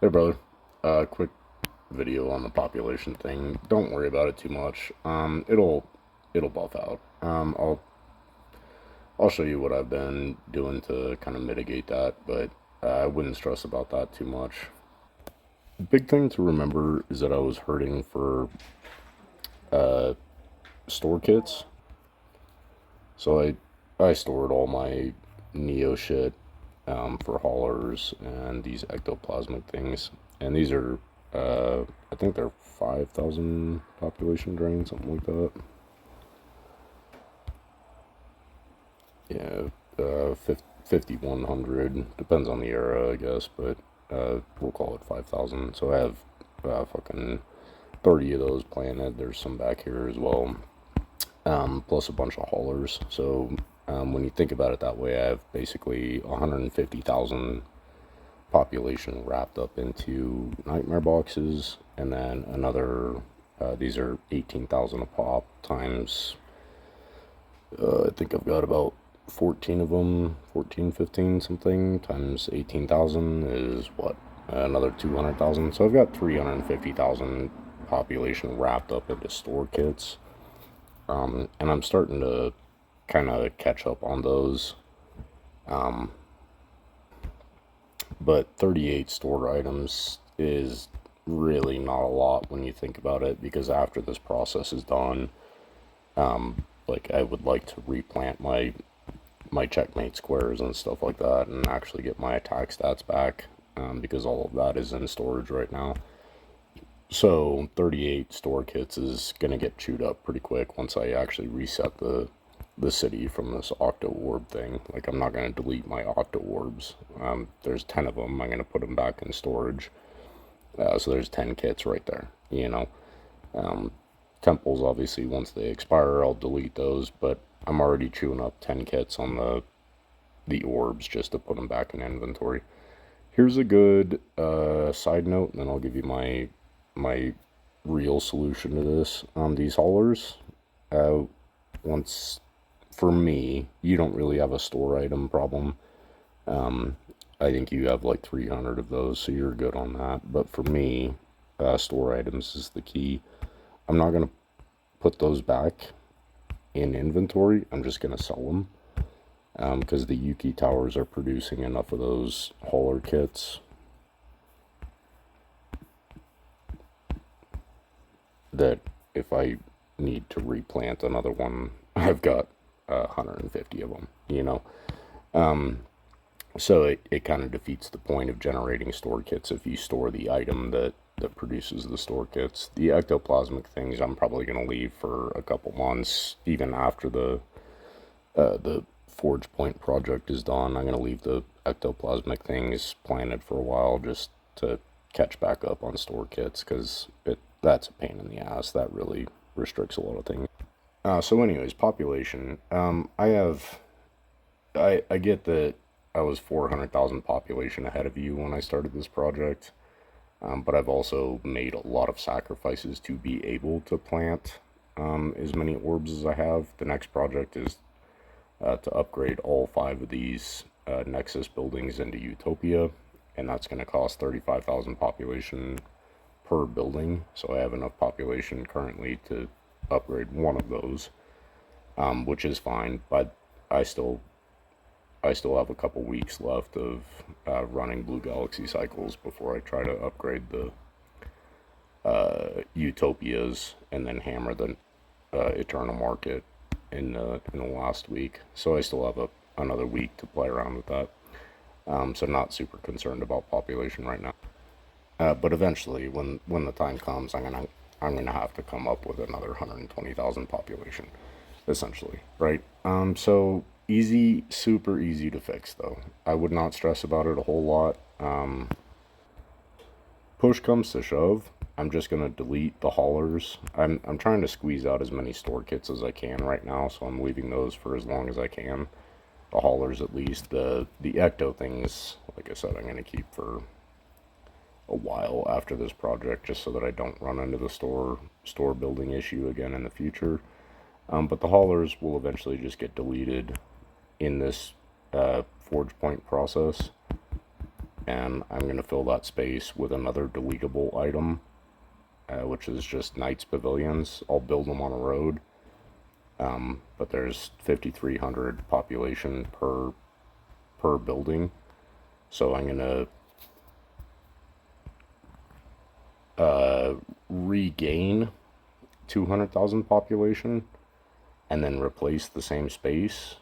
Hey brother, quick video on the population thing. Don't worry about it too much. It'll buff out. I'll show you what I've been doing to kind of mitigate that, but I wouldn't stress about that too much. The big thing to remember is that I was hurting for store kits, so I stored all my Neo shit for haulers and these ectoplasmic things, and these are I think they're 5,000 population drain, something like that. Yeah, 5,100 depends on the era, I guess, but we'll call it 5,000. So I have fucking 30 of those planted. There's some back here as well, plus a bunch of haulers. So when you think about it that way, I have basically 150,000 population wrapped up into nightmare boxes, and then another. These are 18,000 a pop times. I think I've got about 14 of them, 14, 15 something, times 18,000 is what? Another 200,000. So I've got 350,000 population wrapped up into store kits. And I'm starting to kind of catch up on those. But 38 stored items is really not a lot when you think about it, because after this process is done, like I would like to replant my checkmate squares and stuff like that and actually get my attack stats back, because all of that is in storage right now. So 38 store kits is gonna get chewed up pretty quick once I actually reset the city from this octo orb thing. Like, I'm not gonna delete my octo orbs. There's 10 of them. I'm gonna put them back in storage. So there's 10 kits right there. Temples, obviously, once they expire, I'll delete those. But I'm already chewing up 10 kits on the orbs just to put them back in inventory. Here's a good side note, and then I'll give you my real solution to this. These haulers, once for me, you don't really have a store item problem. I think you have like 300 of those, so you're good on that. But for me, store items is the key. I'm not gonna put those back in inventory. I'm just gonna sell them, because the Yuki towers are producing enough of those hauler kits that if I need to replant another one, I've got 150 of them. So it kind of defeats the point of generating store kits if you store the item that produces the store kits. The ectoplasmic things I'm probably going to leave for a couple months, even after the Forge Point project is done. I'm going to leave the ectoplasmic things planted for a while just to catch back up on store kits, because that's a pain in the ass. That really restricts a lot of things. So anyways, population. I get that I was 400,000 population ahead of you when I started this project, but I've also made a lot of sacrifices to be able to plant as many orbs as I have. The next project is to upgrade all 5 of these Nexus buildings into Utopia, and that's going to cost 35,000 population per building. So I have enough population currently to upgrade one of those, which is fine, but I still have a couple weeks left of running Blue Galaxy cycles before I try to upgrade the Utopias and then hammer the Eternal Market in the last week. So I still have another week to play around with that. So not super concerned about population right now. But eventually, when the time comes, I'm gonna have to come up with another 120,000 population, essentially, right? So easy, super easy to fix though. I would not stress about it a whole lot. Push comes to shove, I'm just gonna delete the haulers. I'm trying to squeeze out as many store kits as I can right now, so I'm leaving those for as long as I can. The haulers, at least. The ecto things, like I said, I'm gonna keep for a while after this project, just so that I don't run into the store building issue again in the future. But the haulers will eventually just get deleted in this Forge Point process. and I'm going to fill that space with another deletable item, which is just Knights Pavilions. I'll build them on a road, but there's 5,300 population per building, so I'm going to regain 200,000 population and then replace the same space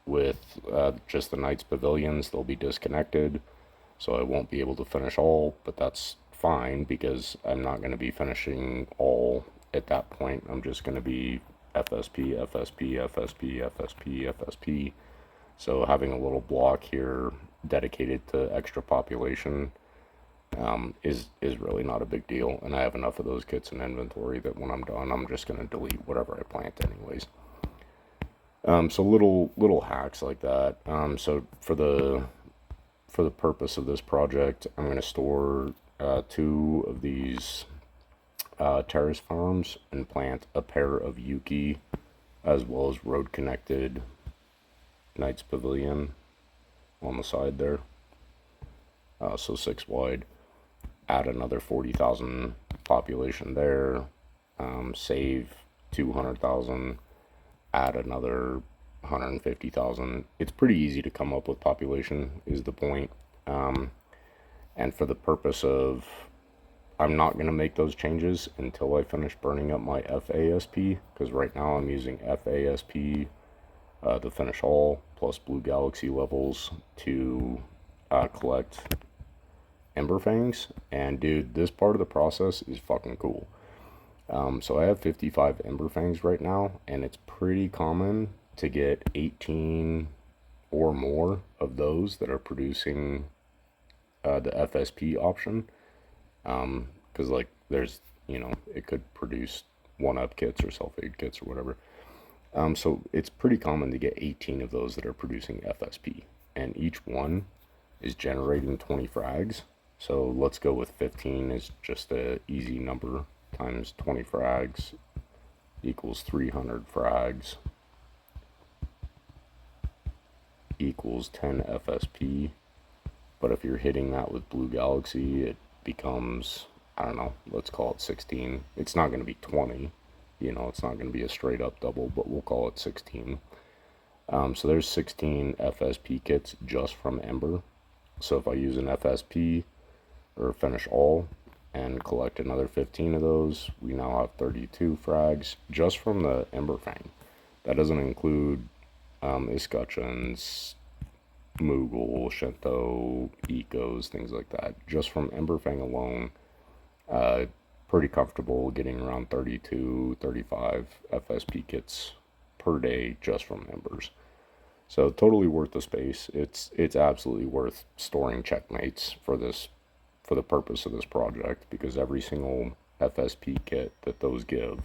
with just the Knights Pavilions. They'll be disconnected, so I won't be able to finish all, but that's fine because I'm not going to be finishing all at that point. I'm just going to be FSP, FSP, FSP, FSP, FSP. So having a little block here dedicated to extra population is really not a big deal, and I have enough of those kits in inventory that when I'm done, I'm just going to delete whatever I plant anyways. So little hacks like that. So for the purpose of this project, I'm going to store 2 of these terrace farms and plant a pair of Yuki, as well as road connected Knights Pavilion on the side there. So 6 wide. Add another 40,000 population there. Save 200,000. Add another 150,000. It's pretty easy to come up with population, is the point. And for the purpose of, I'm not going to make those changes until I finish burning up my FASP, because right now I'm using FASP to finish all, plus Blue Galaxy levels to collect Ember Fangs. And dude, this part of the process is fucking cool. So I have 55 Ember Fangs right now, and it's pretty common to get 18 or more of those that are producing the FSP option. Because like there's, it could produce 1-up kits or self-aid kits or whatever. So it's pretty common to get 18 of those that are producing FSP, and each one is generating 20 frags. So let's go with 15 is just a easy number, times 20 frags equals 300 frags equals 10 FSP. But if you're hitting that with Blue Galaxy, it becomes, I don't know, let's call it 16. It's not going to be 20, it's not going to be a straight up double, but we'll call it 16. So there's 16 FSP kits just from Ember. So if I use an FSP or finish all and collect another 15 of those, we now have 32 frags just from the Ember Fang. That doesn't include escutcheons, Moogle, Shinto, Ecos, things like that. Just from Ember Fang alone, pretty comfortable getting around 32, 35 FSP kits per day just from Embers. So totally worth the space. It's absolutely worth storing checkmates for the purpose of this project, because every single FSP kit that those give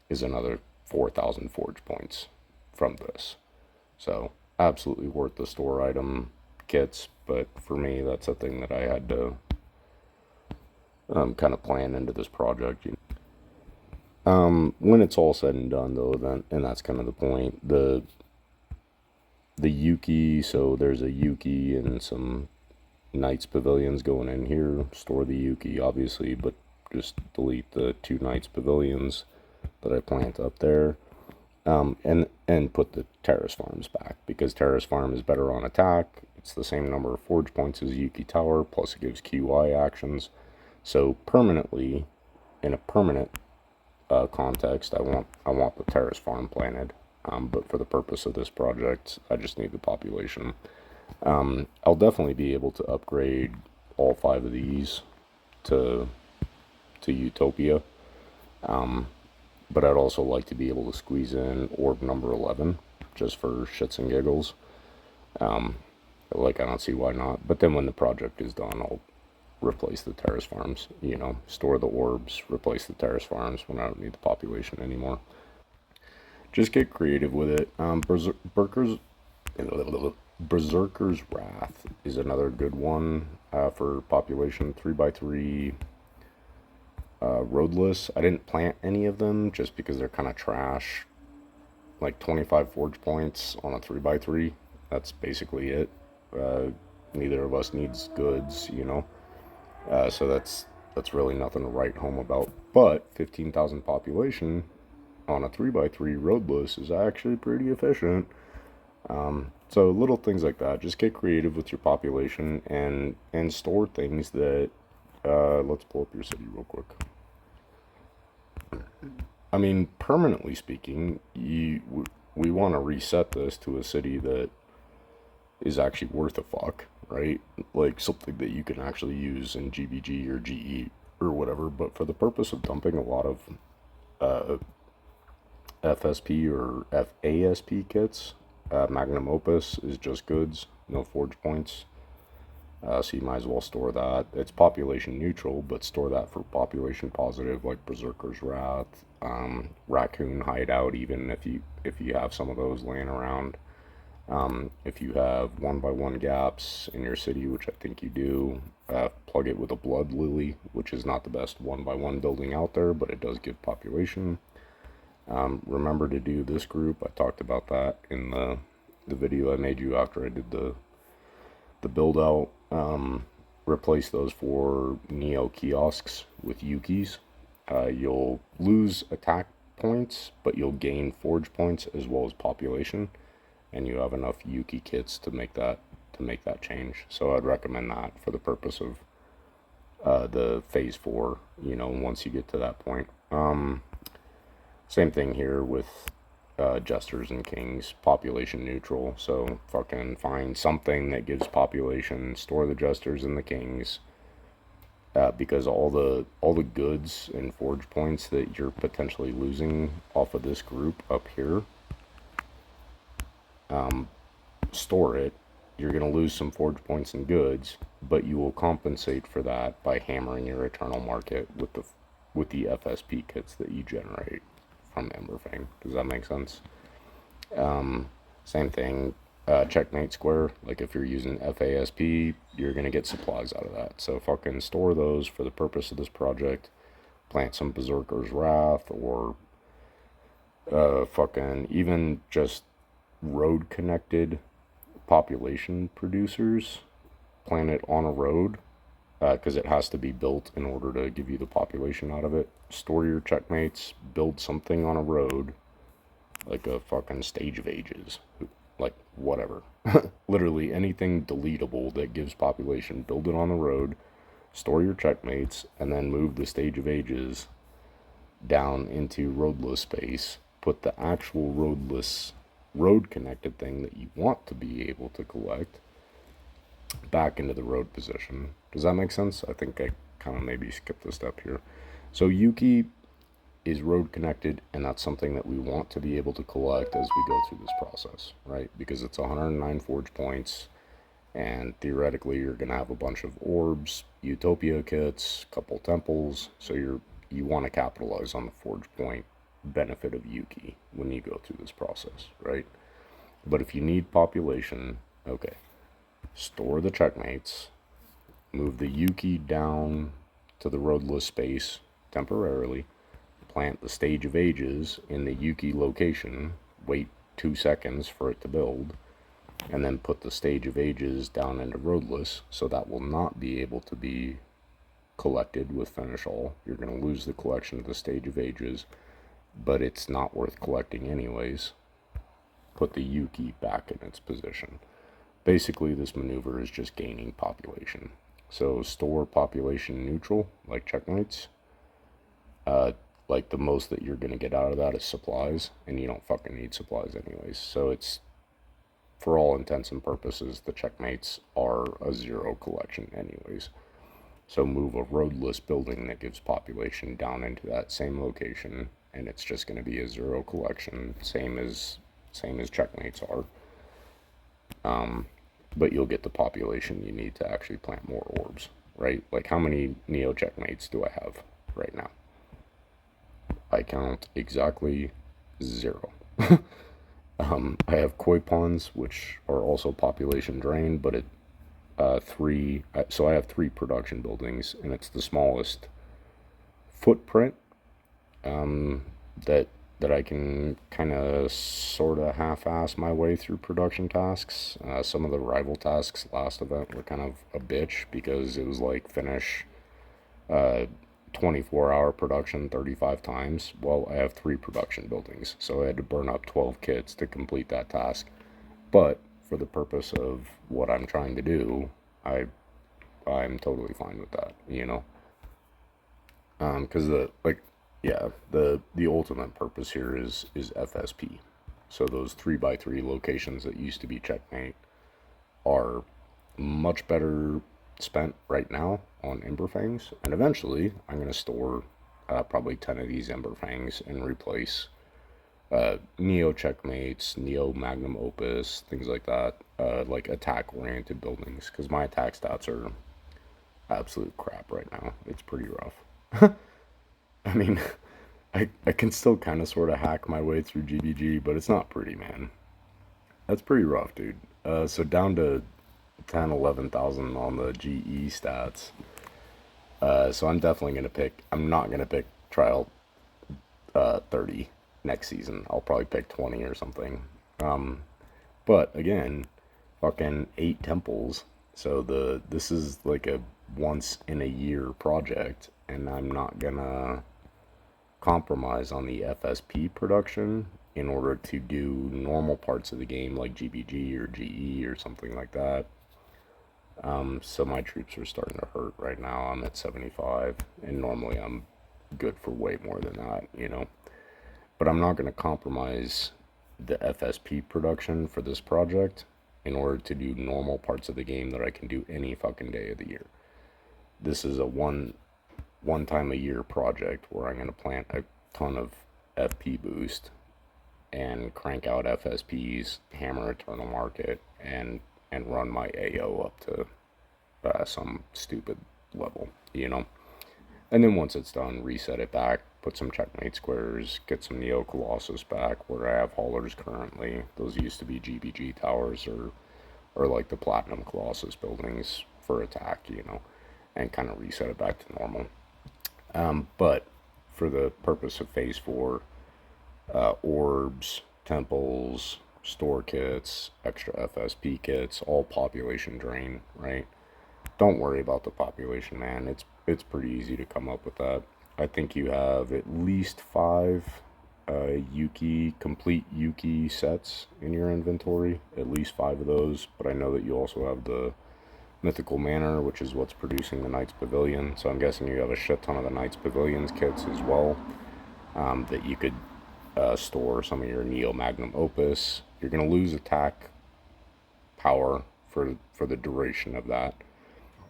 is another 4,000 forge points from this. So absolutely worth the store item kits, but for me, that's a thing that I had to kind of plan into this project. When it's all said and done, though, then, and that's kind of the point, the Yuki, so there's a Yuki and some Knights Pavilions going in here. Store the Yuki, obviously, but just delete the 2 Knights Pavilions that I plant up there. And put the Terrace Farms back, because Terrace Farm is better on attack. It's the same number of forge points as Yuki Tower, plus it gives QI actions. So permanently, in a permanent context, I want the Terrace Farm planted. But for the purpose of this project, I just need the population. I'll definitely be able to upgrade all 5 of these to Utopia. But I'd also like to be able to squeeze in orb number 11, just for shits and giggles. I don't see why not. But then when the project is done, I'll replace the terrace farms, store the orbs, replace the terrace farms when I don't need the population anymore. Just get creative with it. Berserker's Wrath is another good one for population 3x3 roadless. I didn't plant any of them just because they're kind of trash. Like 25 forge points on a 3x3. That's basically it. Neither of us needs goods, you know. So that's really nothing to write home about. But 15,000 population on a 3x3 roadless is actually pretty efficient. So little things like that. Just get creative with your population and store things that. Let's pull up your city real quick. I mean, permanently speaking, we want to reset this to a city that is actually worth a fuck, right? Like something that you can actually use in GBG or GE or whatever. But for the purpose of dumping a lot of FSP or FASP kits, Magnum Opus is just goods, no forge points. So you might as well store that. It's population neutral, but store that for population positive, like Berserker's Wrath, Raccoon Hideout. Even if you have some of those laying around, if you have 1x1 gaps in your city, which I think you do, plug it with a Blood Lily, which is not the best 1x1 building out there, but it does give population. Remember to do this group. I talked about that in the video I made you after I did the build out. Replace those for Neo kiosks with Yukis. You'll lose attack points, but you'll gain forge points as well as population, and you have enough Yuki kits to make that change. So I'd recommend that for the purpose of the phase 4. You know, once you get to that point. Same thing here with Jesters and Kings, population neutral. So fucking find something that gives population, store the Jesters and the Kings, because all the goods and forge points that you're potentially losing off of this group up here, store it. You're gonna lose some forge points and goods, but you will compensate for that by hammering your Eternal Market with the FSP kits that you generate from Emberfang. Does that make sense? Same thing, Checkmate Square. Like if you're using FASP, you're gonna get supplies out of that. So fucking store those for the purpose of this project. Plant some Berserker's Wrath or fucking even just road connected population producers. Plant it on a road because it has to be built in order to give you the population out of it. Store your checkmates, build something on a road, like a fucking Stage of Ages, like whatever. Literally anything deletable that gives population, build it on the road, store your checkmates, and then move the Stage of Ages down into roadless space. Put the actual roadless, road connected thing that you want to be able to collect back into the road position. Does that make sense? I think I kind of maybe skipped a step here. So Yuki is road connected, and that's something that we want to be able to collect as we go through this process, right? Because it's 109 forge points, and theoretically you're going to have a bunch of orbs, Utopia kits, couple temples, so you want to capitalize on the forge point benefit of Yuki when you go through this process, right? But if you need population, okay, store the checkmates, move the Yuki down to the roadless space temporarily, plant the Stage of Ages in the Yuki location, wait 2 seconds for it to build, and then put the Stage of Ages down into roadless, so that will not be able to be collected with Finish All. You're going to lose the collection of the Stage of Ages, but it's not worth collecting anyways. Put the Yuki back in its position. Basically, this maneuver is just gaining population. So store population neutral, like checkmates. Like the most that you're going to get out of that is supplies, and you don't fucking need supplies anyways. So it's, for all intents and purposes, the checkmates are a 0 collection anyways. So move a roadless building that gives population down into that same location, and it's just going to be a 0 collection, same as checkmates are. But you'll get the population you need to actually plant more orbs, right? Like how many Neo checkmates do I have right now? I count exactly 0. I have koi ponds, which are also population drained, but so I have 3 production buildings, and it's the smallest footprint that that I can kind of sort of half-ass my way through production tasks. Some of the rival tasks last event were kind of a bitch because it was like finish uh, 24-hour production 35 times. Well, I have 3 production buildings, so I had to burn up 12 kits to complete that task. But for the purpose of what I'm trying to do, I'm totally fine with that, you know. Because yeah, the ultimate purpose here is FSP. So those 3x3 locations that used to be checkmate are much better spent right now on Emberfangs, and eventually I'm gonna store probably 10 of these Emberfangs and replace Neo Checkmates, Neo Magnum Opus, things like that, like attack oriented buildings, because my attack stats are absolute crap right now. It's pretty rough. I mean, I can still kind of sort of hack my way through GBG, but it's not pretty, man. That's pretty rough, dude. So down to 10, 11,000 on the GE stats. So I'm definitely going to pick, I'm not going to pick trial 30 next season. I'll probably pick 20 or something. But again, fucking 8 temples. So this is like a once in a year project, and I'm not gonna compromise on the FSP production in order to do normal parts of the game like GBG or GE or something like that. So my troops are starting to hurt right now. I'm at 75, and normally I'm good for way more than that, you know. But I'm not going to compromise the FSP production for this project in order to do normal parts of the game that I can do any fucking day of the year. This is a one time a year project where I'm going to plant a ton of FP boost and crank out FSPs, hammer Eternal Market, and run my AO up to some stupid level, you know. And then once it's done, reset it back, put some checkmate squares, get some Neo Colossus back where I have haulers currently. Those used to be GBG towers or like the Platinum Colossus buildings for attack, you know, and kind of reset it back to normal. But for the purpose of Phase 4, orbs, temples, store kits, extra FSP kits, all population drain, right? Don't worry about the population, man. It's pretty easy to come up with that. I think you have at least 5 Yuki complete Yuki sets in your inventory, at least 5 of those. But I know that you also have the Mythical Manor, which is what's producing the Knights Pavilion. So I'm guessing you have a shit ton of the Knights Pavilions kits as well, that you could store some of your Neo Magnum Opus. You're gonna lose attack power for the duration of that.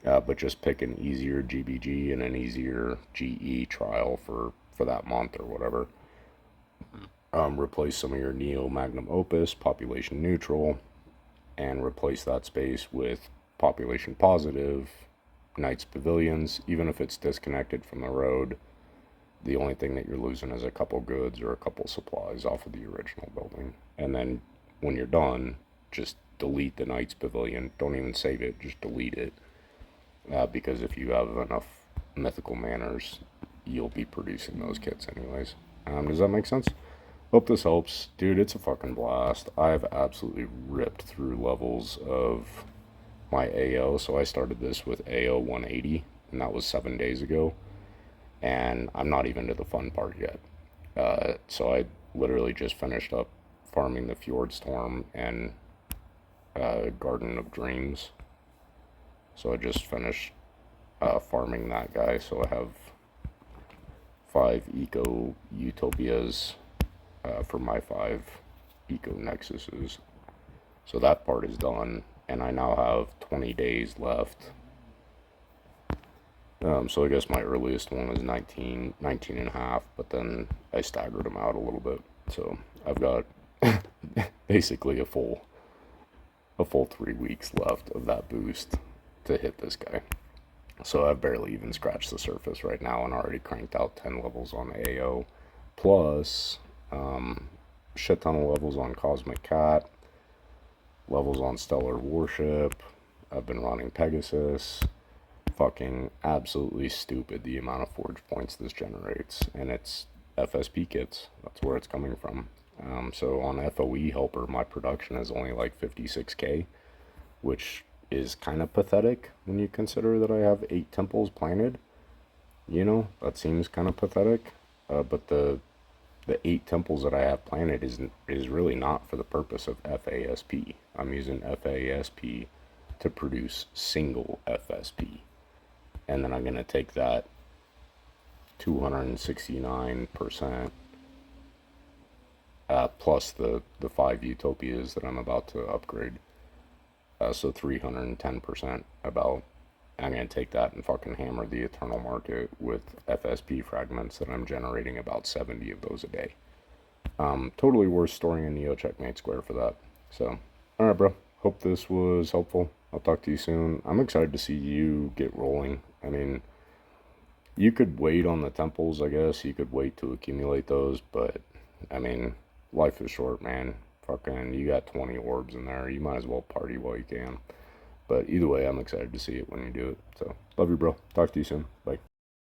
But just pick an easier GBG and an easier GE trial for that month or whatever. Replace some of your Neo Magnum Opus, population neutral, and replace that space with population positive, Knights Pavilions. Even if it's disconnected from the road, the only thing that you're losing is a couple goods or a couple supplies off of the original building. And then when you're done, just delete the Knights Pavilion. Don't even save it, just delete it. Because if you have enough mythical manors, you'll be producing those kits anyways. Does that make sense? Hope this helps. Dude, it's a fucking blast. I've absolutely ripped through levels of my AO. So I started this with AO 180, and that was 7 days ago. And I'm not even to the fun part yet. So I literally just finished up farming the Fjord Storm and Garden of Dreams. So I just finished farming that guy, so I have 5 eco utopias for my 5 eco nexuses. So that part is done, and I now have 20 days left. So I guess my earliest one was 19 and a half, but then I staggered them out a little bit. So I've got basically a full 3 weeks left of that boost to hit this guy. So I've barely even scratched the surface right now and already cranked out 10 levels on AO, plus shit ton of levels on Cosmic Cat, levels on Stellar Warship. I've been running Pegasus. Fucking absolutely stupid the amount of forge points this generates, and it's FSP kits. That's where it's coming from. So on FOE Helper, my production is only like 56K, which is kind of pathetic when you consider that I have 8 temples planted. You know, that seems kind of pathetic. But the 8 temples that I have planted is really not for the purpose of FASP. I'm using FASP to produce single FSP. And then I'm going to take that 269% plus the 5 utopias that I'm about to upgrade. So 310% about. I'm going to take that and fucking hammer the eternal market with FSP fragments that I'm generating about 70 of those a day. Totally worth storing a Neo Checkmate Square for that. So, alright, bro. Hope this was helpful. I'll talk to you soon. I'm excited to see you get rolling. I mean, you could wait on the temples, I guess. You could wait to accumulate those, but, I mean, life is short, man. Fucking, you got 20 orbs in there. You might as well party while you can. But either way, I'm excited to see it when you do it. So, love you, bro. Talk to you soon. Bye.